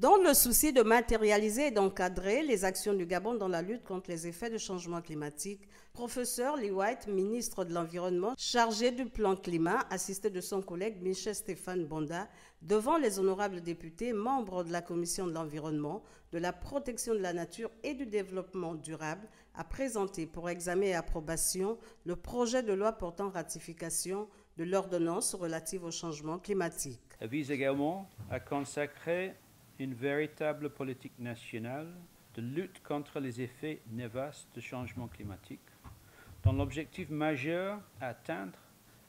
Dans le souci de matérialiser et d'encadrer les actions du Gabon dans la lutte contre les effets du changement climatique, professeur Lee White, ministre de l'Environnement, chargé du plan climat, assisté de son collègue Michel Stéphane Bonda, devant les honorables députés, membres de la Commission de l'Environnement, de la protection de la nature et du développement durable, a présenté pour examen et approbation le projet de loi portant ratification de l'ordonnance relative au changement climatique. Elle vise également à consacrer une véritable politique nationale de lutte contre les effets néfastes du changement climatique, dont l'objectif majeur à atteindre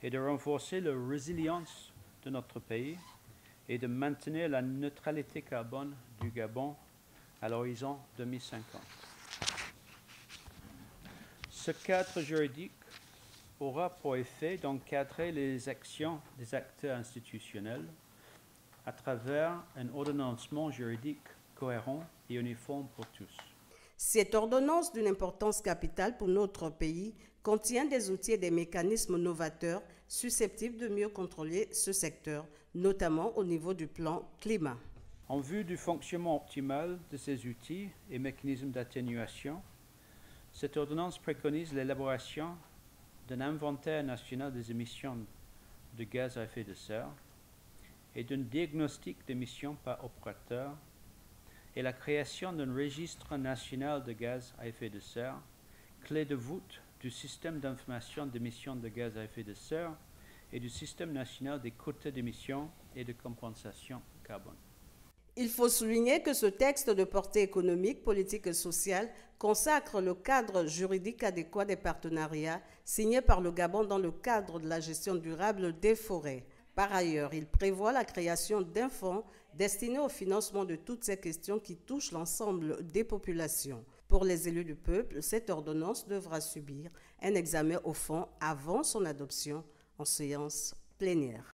est de renforcer la résilience de notre pays et de maintenir la neutralité carbone du Gabon à l'horizon 2050. Ce cadre juridique aura pour effet d'encadrer les actions des acteurs institutionnels à travers un ordonnancement juridique cohérent et uniforme pour tous. Cette ordonnance d'une importance capitale pour notre pays contient des outils et des mécanismes novateurs susceptibles de mieux contrôler ce secteur, notamment au niveau du plan climat. En vue du fonctionnement optimal de ces outils et mécanismes d'atténuation, cette ordonnance préconise l'élaboration d'un inventaire national des émissions de gaz à effet de serre et d'un diagnostic d'émissions par opérateur et la création d'un registre national de gaz à effet de serre, clé de voûte du système d'information d'émissions de gaz à effet de serre et du système national des quotas d'émissions et de compensation carbone. Il faut souligner que ce texte de portée économique, politique et sociale consacre le cadre juridique adéquat des partenariats signés par le Gabon dans le cadre de la gestion durable des forêts. Par ailleurs, il prévoit la création d'un fonds destiné au financement de toutes ces questions qui touchent l'ensemble des populations. Pour les élus du peuple, cette ordonnance devra subir un examen au fond avant son adoption en séance plénière.